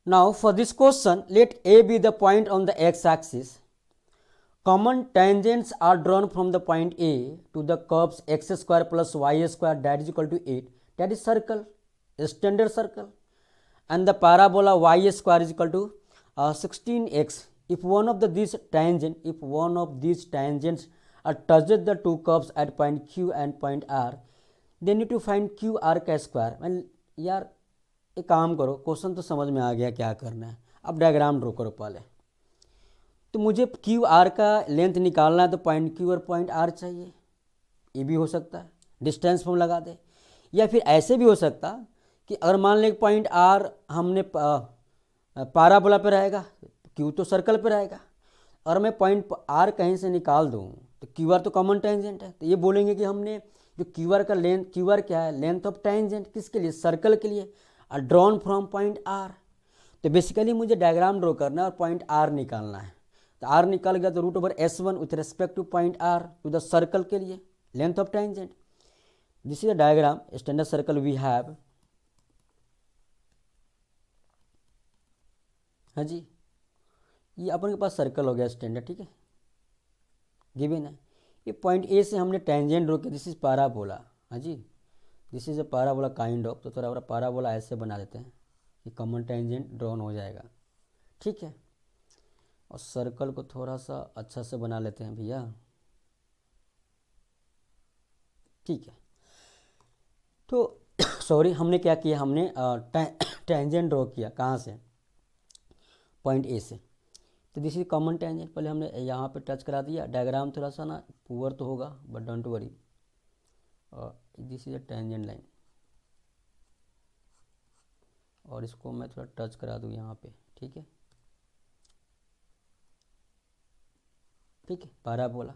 Now for this question, let A be the point on the x-axis. Common tangents are drawn from the point A to the curves x square plus y square that is equal to 8. That is circle, a standard circle. And the parabola y square is equal to 16x. If one of these tangents touches the two curves at point Q and point R, they need to find QR का square. मैं यार एक काम करो, question तो समझ में आ गया क्या करना है, अब डायग्राम ड्रॉ करो पहले। तो मुझे क्यू आर का लेंथ निकालना है तो पॉइंट क्यू और पॉइंट आर चाहिए, ये भी हो सकता है, डिस्टेंस फॉर्म लगा दे। या फिर ऐसे भी हो सकता कि अगर मान लें पॉइंट आर हमने पाराबोला पे रहेगा, क्यू तो सर्कल पे रहेगा, और मैं पॉइंट आर कहीं से निकाल दूँ तो क्यू आर तो कॉमन टेंजेंट है, तो ये बोलेंगे कि हमने जो क्यू आर का लेंथ, क्यू आर क्या है, लेंथ ऑफ टेंजेंट, किसके लिए, सर्कल के लिए, ड्रॉन फ्रॉम पॉइंट आर। तो बेसिकली मुझे डायग्राम ड्रॉ करना है और पॉइंट आर निकालना है। तो आर निकल गया तो root over S1 with respect to point R to the circle के लिए length of tangent. This is a diagram, standard circle we have. हाँ जी, ये अपन के पास सर्कल हो गया स्टैंडर्ड, ठीक है, गिवन है। ये पॉइंट ए से हमने टेंजेंट ड्रॉ किया, दिस इज पाराबोला। हाँ जी, this is a parabola kind of. तो थोड़ा पाराबोला ऐसे बना देते हैं कि कॉमन टेंजेंट ड्रॉन हो जाएगा, ठीक है। और सर्कल को थोड़ा सा अच्छा से बना लेते हैं भैया, ठीक है। तो सॉरी, हमने क्या किया, हमने टेंजेंट ड्रॉ किया कहाँ से, पॉइंट ए से। तो दिस इज कॉमन टेंजेंट, पहले हमने यहाँ पे टच करा दिया। डायग्राम थोड़ा सा ना पुअर तो होगा but don't worry, this is a tangent line, और इसको मैं थोड़ा टच करा दूँ यहाँ पे, ठीक है, ठीक है, पाराबोला,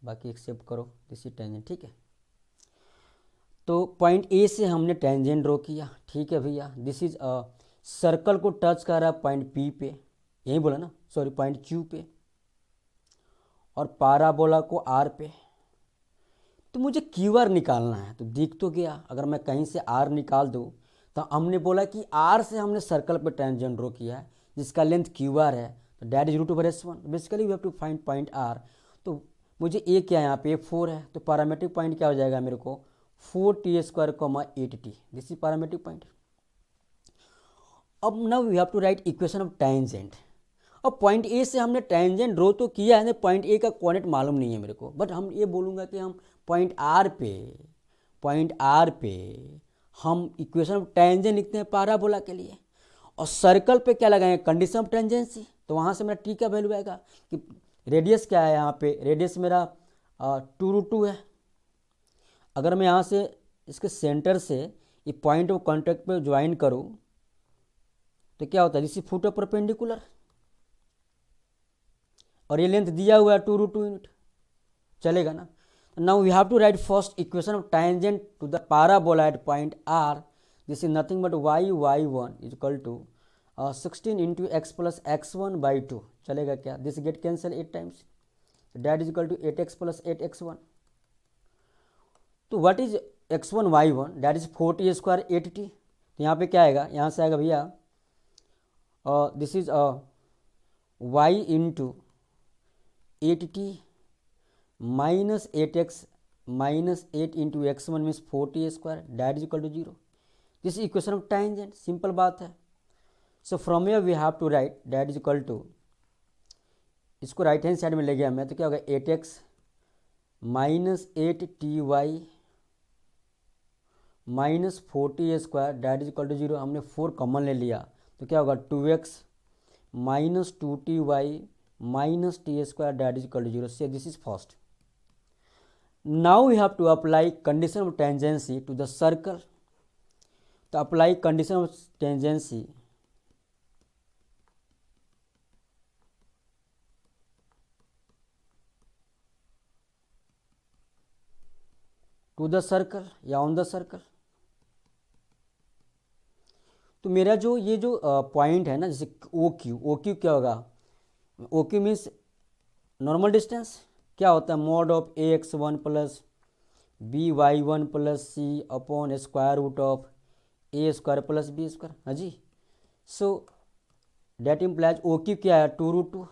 बाकी एक्सेप्ट करो, दिस इज टेंजेंट, ठीक है। तो पॉइंट ए से हमने टेंजेंट ड्रॉ किया, ठीक है भैया। दिस इज सर्कल को टच कर रहा है पॉइंट पी पे, यही बोला ना, सॉरी पॉइंट क्यू पे, और पाराबोला को आर पे। तो मुझे क्यू आर निकालना है, तो दिख तो गया, अगर मैं कहीं से आर निकाल दूँ तो हमने बोला कि आर से हमने सर्कल पे टेंजेंट ड्रॉ किया है जिसका लेंथ क्यू आर है, तो that is root over S1। Basically we have to find point R. तो मुझे ए क्या है यहाँ पे, 4 है, तो पैरामेट्रिक पॉइंट क्या हो जाएगा मेरे को, 4t² 8t, this is parametric point. अब now we have to write equation of tangent. अब पॉइंट ए से हमने टेंजेंट ड्रॉ तो किया है, पॉइंट ए का कोऑर्डिनेट मालूम नहीं है मेरे को, बट हम ये बोलूँगा कि हम पॉइंट आर पे हम इक्वेशन ऑफ टेंजेंट लिखते हैं पाराबोला के लिए, और सर्कल पे क्या लगाएंगे, कंडीशन ऑफ टेंजेंसी। तो वहाँ से मेरा टी का वैल्यू आएगा कि रेडियस क्या है, यहाँ पे रेडियस मेरा 2√2 है। अगर मैं यहाँ से इसके सेंटर से ये पॉइंट ऑफ कॉन्टैक्ट पे ज्वाइन करूँ तो क्या होता है, this is foot of perpendicular, और ये लेंथ दिया हुआ है 2√2 यूनिट, चलेगा ना। Now we have to write first equation of tangent to the parabola at point R. This is nothing but y1 is equal to 16 into X plus x1/2, चलेगा क्या, this get cancel 8 times, that is equal to 8x plus 8x1। तो what is x1 y1, that is 4t² 8t। तो यहाँ पे क्या आएगा, यहाँ से आएगा भैया this is y into 8t minus 8x minus 8 into x1 means 4t², that is equal to 0। This is equation of tangent, simple बात है। So from here we have to write that is equal to, इसको right hand side में ले गया मैं, तो क्या होगा 8x minus 8ty minus 4t² that is equal to 0। हमने 4 कॉमन ले लिया तो क्या होगा 2x minus 2ty minus t² that is equal to 0। से this is first. Now we have to apply condition of tangency to the circle. तो apply condition of tangency to the circle या on the circle। तो मेरा जो ये जो point है ना, जैसे OQ क्या होगा, OQ मीन्स नॉर्मल डिस्टेंस, क्या होता है mod of AX1 plus BY1 plus C upon square root of A² plus B²। हाँ जी, so that implies O Q क्या है 2√2,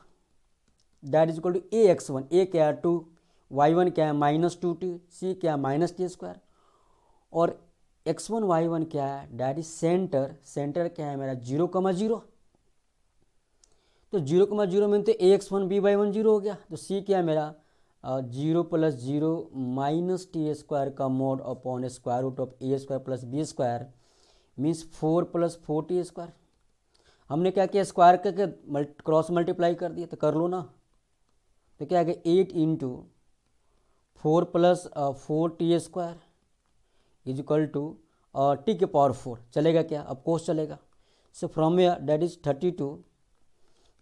that is equal to A X one, A क्या है 2, Y one क्या है -2t, सी क्या है -t², और x1 y1 क्या है, डैट इज सेंटर, सेंटर क्या है मेरा 0,0, तो 0,0 में तो A X one B Y one 0 हो गया, तो सी क्या है मेरा 0 + 0 -t² का mode upon √a² + b² means 4 + 4t²। हमने क्या किया, स्क्वायर करके क्रॉस मल्टीप्लाई कर दिया, तो कर लो ना, तो क्या आ गया 8 × 4 + 4t² is equal to T के पावर 4, चलेगा क्या, अब कोस चलेगा। So from here that is 32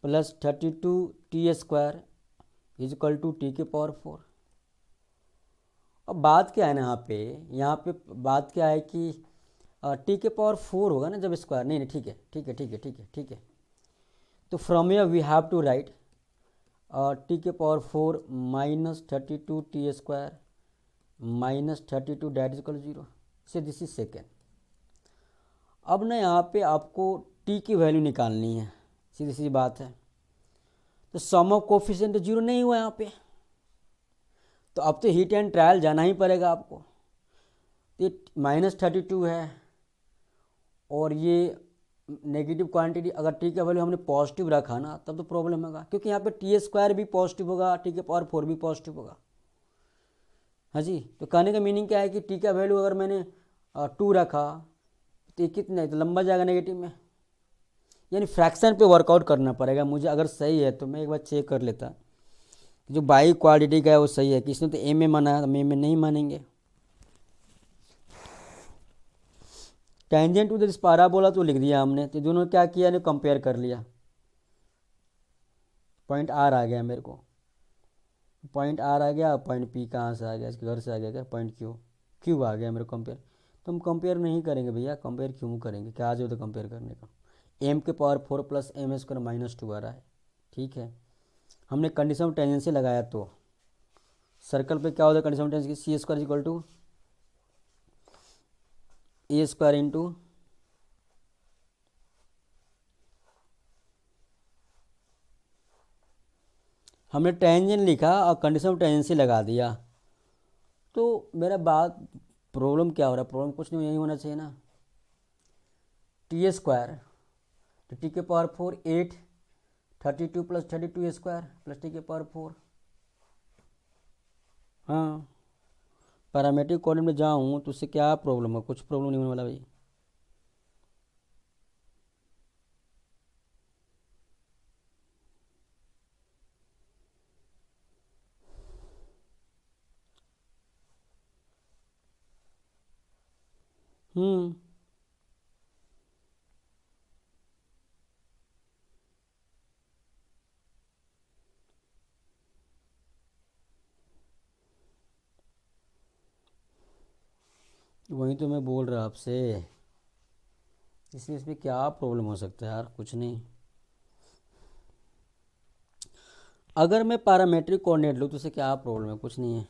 + 32t² is equal to T के पावर 4। अब बात क्या है ना, यहाँ पे बात क्या है कि टी के पावर 4 होगा ना जब स्क्वायर, नहीं नहीं ठीक है ठीक है ठीक है ठीक है ठीक है, तो from here we have to write T के power 4 -32t² -32 that is equal 0, से दिस इज सेकेंड। अब ना यहाँ पे आपको टी की वैल्यू निकालनी है, सीधी सी बात है, तो सम ऑफ कोफिशिएंट 0 नहीं हुआ यहाँ पे, तो अब तो हीट एंड ट्रायल जाना ही पड़ेगा आपको। ये -32 है और ये नेगेटिव क्वांटिटी, अगर टी का वैल्यू हमने पॉजिटिव रखा ना तब तो प्रॉब्लम होगा, क्योंकि यहाँ पे t² भी पॉजिटिव होगा, टी के पावर 4 भी पॉजिटिव होगा। हाँ जी, तो कहने का मीनिंग क्या है कि टी का वैल्यू अगर मैंने 2 रखा तो ये कितना है, तो लंबा जाएगा नेगेटिव में, यानी फ्रैक्शन पे वर्कआउट करना पड़ेगा मुझे। अगर सही है तो मैं एक बार चेक कर लेता, जो बाई क्वालिटी का है वो सही है कि इसने तो एम ए माना है, तो एम ए नहीं मानेंगे। टेंजेंट टू दिस पैराबोला तो लिख दिया हमने, तो दोनों क्या किया ने कंपेयर कर लिया, पॉइंट आर आ गया मेरे को, पॉइंट आर आ गया, पॉइंट पी कहाँ से आ गया, इसके घर से आ गया क्या, पॉइंट क्यू, क्यू आ गया मेरे को कंपेयर। तो हम कंपेयर नहीं करेंगे भैया, कंपेयर क्यों करेंगे, क्या आज हो तो कंपेयर करने का। एम के पावर 4 + m² -2 आ रहा है, ठीक है। हमने कंडीशन ऑफ टेंजेंसी लगाया, तो सर्कल पे क्या होता है condition of tangency, c² equal to a² into हमने टेंजेंट लिखा और कंडीशन ऑफ टेंजेंसी लगा दिया, तो मेरा बात प्रॉब्लम क्या हो रहा है, प्रॉब्लम कुछ नहीं, यही होना चाहिए ना, t², तो टी के पावर 4 8, 32 + 32² प्लस टी के पावर 4। हाँ, पैरामेट्रिक कोऑर्डिनेट में जाऊँ तो उससे क्या प्रॉब्लम है, कुछ प्रॉब्लम नहीं होने वाला भाई। हम्म, वही तो मैं बोल रहा आपसे, इसमें क्या प्रॉब्लम हो सकता है यार, कुछ नहीं। अगर मैं पैरामेट्रिक कोऑर्डिनेट लूँ तो उससे क्या प्रॉब्लम है, कुछ नहीं है।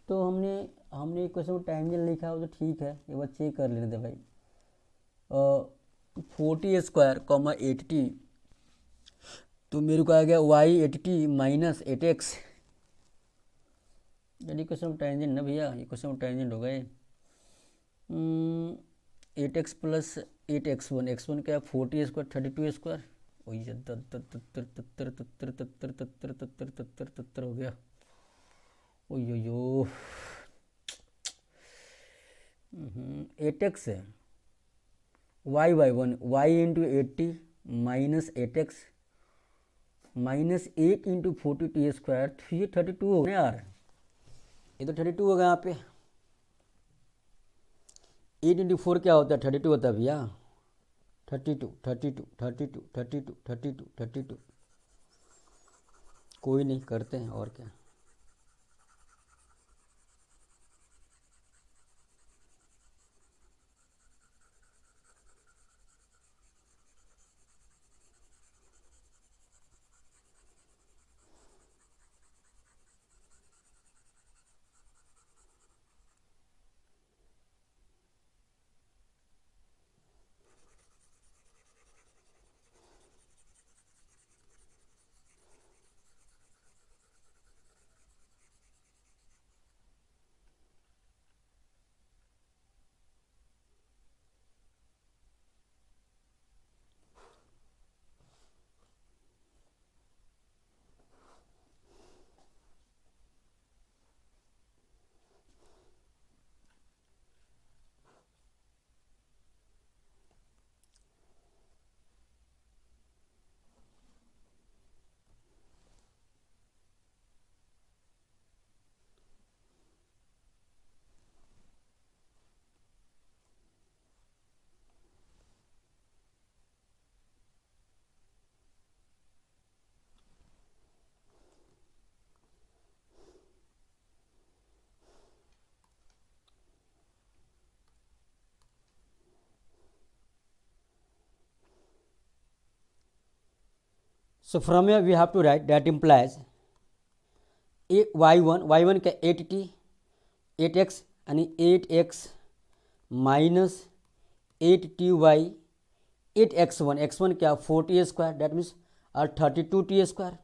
तो हमने इक्वेशन टेंजेंट लिखा है वो तो ठीक है, एक बार चेक कर लेते भाई। 40² कॉमा 8t, तो मेरे को आ गया y 8t -8x, यानी इक्वेशन टेंजेंट ना भैया, इक्वेशन टेंजेंट हो गए। 8x + 8x1, x1 क्या है 40² 32², वही तत्तर तत्तर तत्तर तत्तर तत्तर तत्तर तत्तर तत्तर हो गया, ओ यो 8x है, y1 y × 80 -8x -8 × 40t², तो ये 32 हो गया यार, ये तो 32 होगा यहाँ पे। 8 × 4 क्या होता है, 32 होता है भैया, 32 32 32 32 32 32। कोई नहीं, करते हैं और क्या। So from here we have to write that implies y1 का 8t 8x यानी 8x minus 8ty 8x1 x1 क्या 4t square that means 32t square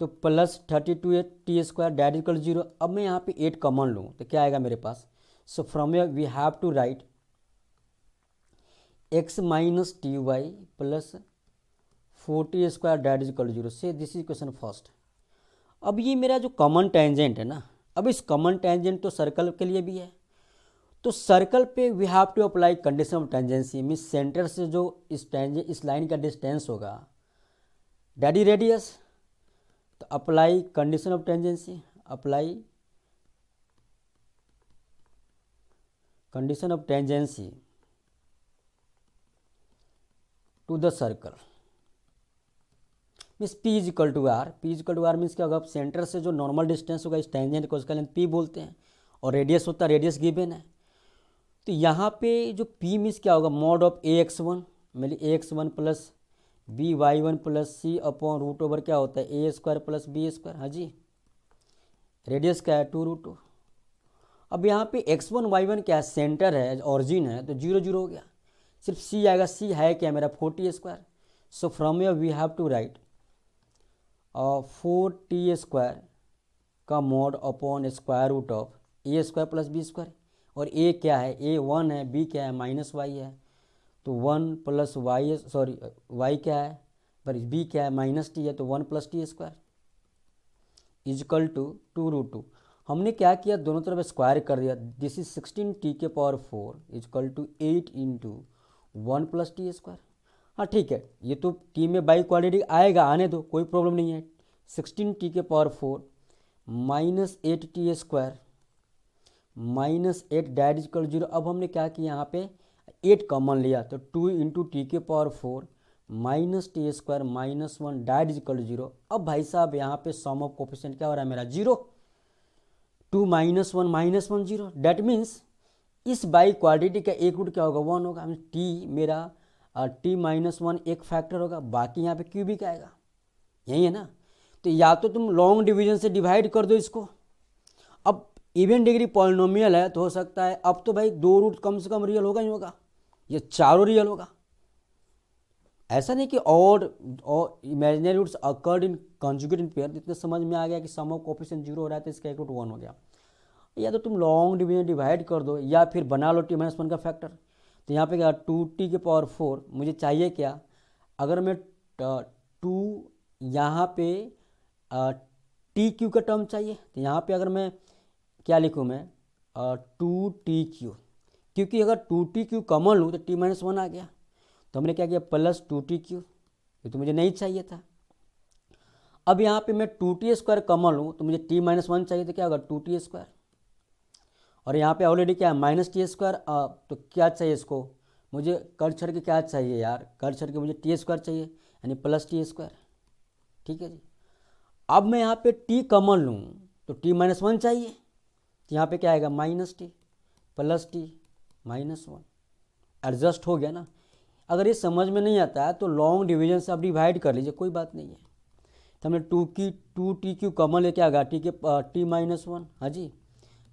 तो plus 32t square that equal 0। अब मैं यहाँ पे 8 कॉमन लूँ तो क्या आएगा मेरे पास। So from here we have to write x minus T Y plus 4t square that equal 0 से दिस इज क्वेश्चन फर्स्ट। अब ये मेरा जो कॉमन टेंजेंट है ना, अब इस कॉमन टेंजेंट तो सर्कल के लिए भी है, तो सर्कल पे we have to apply condition of tangency means centre से जो इस लाइन का डिस्टेंस होगा डैडी रेडियस, तो apply condition of tangency, apply condition of tangency to the circle means P is equal to R. P is equal to R means क्या होगा, अब सेंटर से जो नॉर्मल डिस्टेंस होगा इस टेंजेंट को उसका लेंथ P बोलते हैं और रेडियस होता है, रेडियस गिवन है। तो यहाँ पे जो P मीन्स क्या होगा, मॉड ऑफ ax1 मतलब ax1 प्लस by1 प्लस सी अपॉन रूट ओवर क्या होता है ए स्क्वायर प्लस बी स्क्वायर। हाँ जी, रेडियस क्या है 2√2। अब यहाँ पे x1 y1 क्या है, सेंटर है, ऑरिजिन है, तो 0 0 हो गया, सिर्फ C आएगा। C है क्या मेरा 4t square. So from here we have to write 4t square का mod upon square root of A square plus B square. और a क्या है, a 1 है, b क्या है माइनस वाई है, तो 1 प्लस वाई सॉरी y क्या है पर b क्या है माइनस टी है, तो 1 plus T square is equal to 2√2। हमने क्या किया, दोनों तरफ स्क्वायर कर दिया। दिस इज 16t के power 4 is equal to 8 into 1 plus T square. हाँ ठीक है, ये तो t में बाई क्वाड्रेटिक आएगा, आने दो, कोई प्रॉब्लम नहीं है। 16t के power 4 minus 8t square minus 8 that equal 0। अब हमने क्या किया, यहाँ पे 8 कॉमन लिया तो 2 इंटू टी के power 4 minus T square minus 1 that equal 0। अब भाई साहब यहाँ पे सम ऑफ कोफिशिएंट क्या हो रहा है मेरा 0, 2 माइनस 1 0। डैट मीन्स इस बाई क्वाड्रेटिक का एक रूट क्या होगा 1 होगा, टी मेरा टी माइनस 1 एक फैक्टर होगा, बाकी यहाँ पे क्यूबिक आएगा, यही है ना। तो या तो तुम लॉन्ग डिवीजन से डिवाइड कर दो इसको। अब इवन डिग्री पॉलिनोमियल है तो हो सकता है अब तो भाई 2 रूट कम से कम रियल होगा ही होगा, ये चारों रियल होगा। ऐसा नहीं कि और imaginary roots occurred in conjugate in pair. इतने समझ में आ गया कि सम ऑफ कोफिशिएंट 0 हो रहा है तो इसका एक रूट 1 हो गया। या तो तुम लॉन्ग डिवीजन डिवाइड कर दो या फिर बना लो t-1 का फैक्टर। तो यहाँ पे क्या 2t के पावर 4 मुझे चाहिए क्या, अगर मैं 2 यहाँ पे टी क्यू का टर्म चाहिए तो यहाँ पे अगर मैं क्या लिखूँ मैं 2t क्यू, क्योंकि अगर 2t क्यू कॉमन लूँ तो t-1 आ गया, तो हमने क्या किया प्लस 2t क्यू, ये तो मुझे नहीं चाहिए था। अब यहाँ पे मैं 2t स्क्वायर कॉमन लूँ तो मुझे t-1 चाहिए, तो क्या होगा 2t स्क्वायर। और यहाँ पे ऑलरेडी क्या है माइनस टी स्क्वायर, तो क्या चाहिए इसको, मुझे कर छड़ के क्या चाहिए यार, कर छड़ के मुझे टी स्क्वायर चाहिए यानी प्लस टी स्क्वायर। ठीक है जी। अब मैं यहाँ पे t कॉमन लूँ तो t-1 चाहिए, तो यहाँ पे क्या आएगा minus T plus T minus 1, adjust हो गया ना। अगर ये समझ में नहीं आता है तो लॉन्ग डिवीजन से आप डिवाइड कर लीजिए, कोई बात नहीं है। तो हमने 2t क्यू कॉमन ले क्या आएगा t-1, हाँ जी,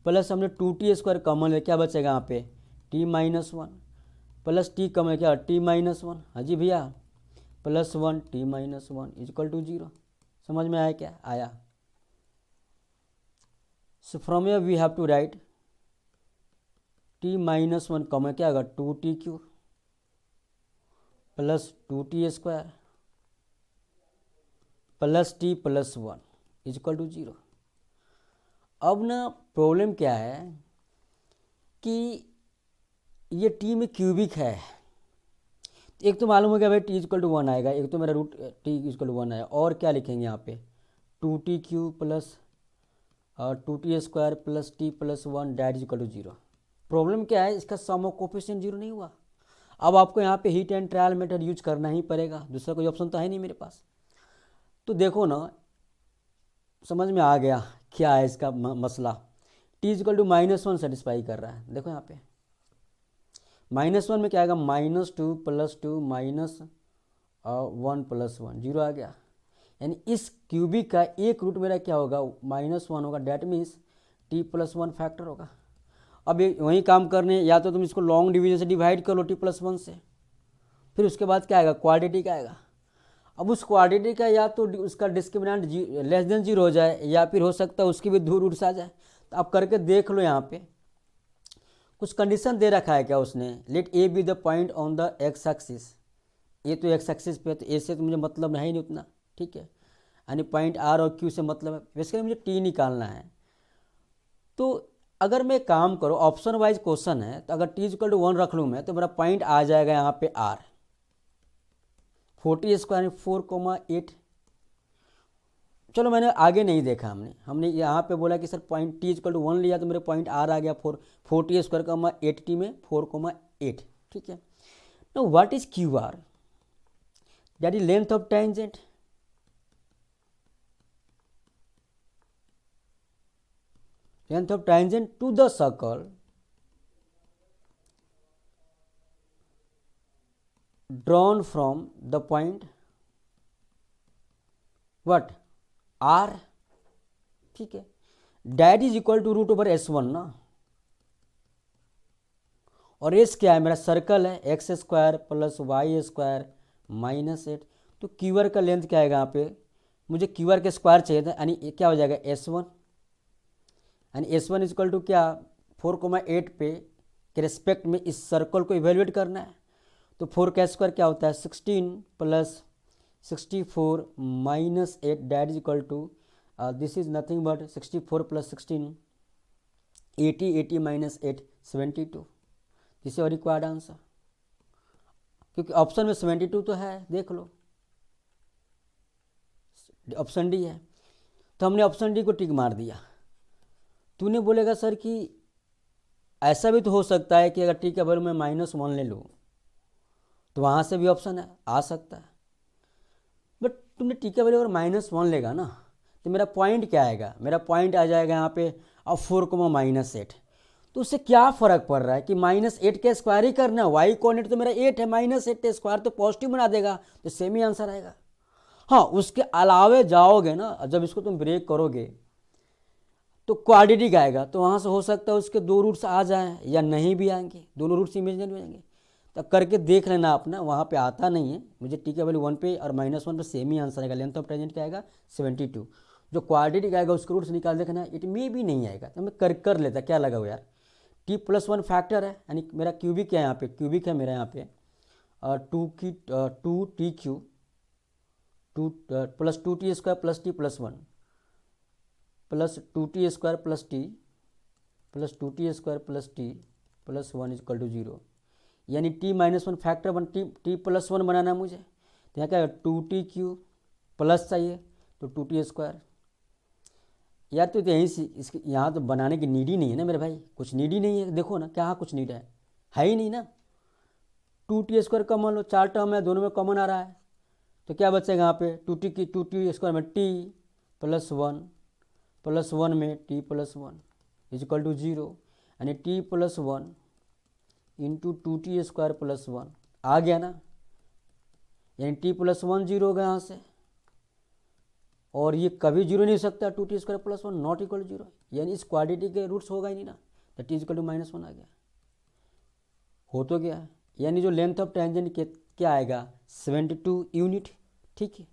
प्लस हमने 2t स्क्वायर कॉमन ले क्या बचेगा यहाँ पे t-1 प्लस टी कॉमन क्या t-1, हाँ जी भैया, प्लस 1 t-1 इजक्वल टू 0। समझ में आया क्या, आया। So from here we have to write t-1 common क्या आएगा 2t cube plus 2t square plus t plus 1 is equal to 0। अब ना प्रॉब्लम क्या है कि ये t में क्यूबिक है, एक तो मालूम हो गया भाई t इक्वल टू 1 आएगा, एक तो मेरा रूट t इक्वल टू 1 आया, और क्या लिखेंगे यहाँ पे 2t cube plus 2t square plus t plus 1 that equal to 0। Problem क्या है, इसका सम ऑफ कोफिशिएंट 0 नहीं हुआ। अब आपको यहाँ पे heat and trial method use करना ही पड़ेगा, दूसरा कोई ऑप्शन तो है नहीं मेरे पास। तो देखो ना, समझ में आ गया क्या है इसका मसला। t इक्वल टू -1 सेटिस्फाई कर रहा है, देखो यहाँ पे -1 में क्या आएगा -2 प्लस 2 -1 प्लस 1 0 आ गया। यानी इस क्यूबिक का एक रूट मेरा क्या होगा, -1 होगा, डैट मीन्स t+1 फैक्टर होगा। अब ये वही काम करने, या तो तुम इसको लॉन्ग डिवीजन से डिवाइड कर लो t+1 से, फिर उसके बाद क्या आएगा, क्वाड्रेटिक आएगा। अब उस क्वाड्रेटिक का या तो उसका डिस्क्रिमिनेंट <0 हो जाए, या फिर हो सकता है उसकी भी 2 रूट्स आ जाए। तो आप करके देख लो, यहाँ पे कुछ कंडीशन दे रखा है क्या उसने, let A be the point on the X axis. A तो एक्स एक्सिस पे, तो ए से तो मुझे मतलब है ही नहीं उतना, ठीक है, यानी पॉइंट आर और क्यू से मतलब है। बेसिकली मुझे टी निकालना है। तो अगर मैं काम करूँ, ऑप्शन वाइज क्वेश्चन है, तो अगर टी इक्वल टू 1 रख लूँ मैं, तो मेरा पॉइंट आ जाएगा यहाँ पे आर, 40² 4,8। चलो मैंने आगे नहीं देखा, हमने यहाँ पे बोला कि sir point T equal to 1 लिया, तो मेरे पॉइंट आर आ गया 40² 8t में 4,8, ठीक है। Now what is Q R, that is length of tangent. Length of tangent to the circle drawn from the point what r, ठीक है, that is equal to √/s1 ना, और एस क्या है, मेरा सर्कल है x² + y² -8। तो QR का लेंथ क्या आएगा, यहाँ पे मुझे क्यूआर के स्क्वायर चाहिए था, यानी क्या हो जाएगा s1, यानी s1 इक्वल टू क्या, 4,8 पे के रिस्पेक्ट में इस सर्कल को इवेल्युएट करना है। तो 4 का स्क्वायर क्या होता है, 16 + 64 - 8, that is equal to this is nothing but 64 + 16 80, 80 - 8 72। This is required answer, क्योंकि ऑप्शन में 72 तो है, देख लो ऑप्शन डी है। तो हमने ऑप्शन डी को टिक मार दिया। तूने बोलेगा सर कि ऐसा भी तो हो सकता है कि अगर टी का वैल्यू मैं -1 ले लूँ, तो वहाँ से भी ऑप्शन है, आ सकता है। बट तुमने टी का वैल्यू अगर -1 लेगा ना, तो मेरा पॉइंट क्या आएगा, मेरा पॉइंट आ जाएगा यहाँ पे अब 4,-8। तो उससे क्या फ़र्क पड़ रहा है कि -8 के स्क्वायर ही करना है, वाई कोऑर्डिनेट तो मेरा 8 है, -8 के स्क्वायर तो पॉजिटिव बना देगा, तो सेम ही आंसर आएगा। हाँ, उसके अलावे जाओगे ना, जब इसको तुम ब्रेक करोगे तो क्वाड्रेटिक आएगा, तो वहाँ से हो सकता है उसके 2 रूट्स आ जाएँ या नहीं भी आएंगे, दोनों रूट्स इमेजिनरी हो जाएंगे। तो करके देख लेना अपना, वहाँ पे आता नहीं है मुझे, टी का वैल्यू 1 पे और -1 पे सेम ही आंसर आएगा। लेंथ ऑफ टेंजेंट क्या आएगा, 72। जो क्वाड्रेटिक आएगा उसके रूट्स निकाल देखना, इट में भी नहीं आएगा, तो मैं कर लेता, क्या लगा हो यार, t+1 फैक्टर है, यानी मेरा क्यूबिक है, यहाँ पे क्यूबिक है मेरा, यहाँ पे 2t³ 2 + 2t² + t+1 + 2t² + t + 2t² + t +1 = 0, यानी t-1 फैक्टर t+1 बनाना है मुझे। तो यहाँ क्या है, 2t³ प्लस चाहिए तो 2t²। यार तो यहीं से इसके यहाँ तो बनाने की नीड ही नहीं है ना मेरे भाई, कुछ नीड ही नहीं है। देखो ना क्या कुछ नीड है ही नहीं ना। 2t² कॉमन लो, 4 टर्म है, दोनों में कॉमन आ रहा है, तो क्या बचेगा यहाँ पे 2t² में t +1 में t+1 = 0, यानी t+1 × 2t² + 1 आ गया ना, यानी t+1 0 होगा यहाँ से, और ये कभी 0 नहीं हो सकता, 2t² + 1 नॉट इक्वल 0, यानी इस क्वाड्रेटिक के रूट्स होगा ही नहीं ना, तो t = -1 आ गया। हो तो गया, यानी जो लेंथ ऑफ टेंजेंट क्या आएगा, 72 यूनिट, ठीक है।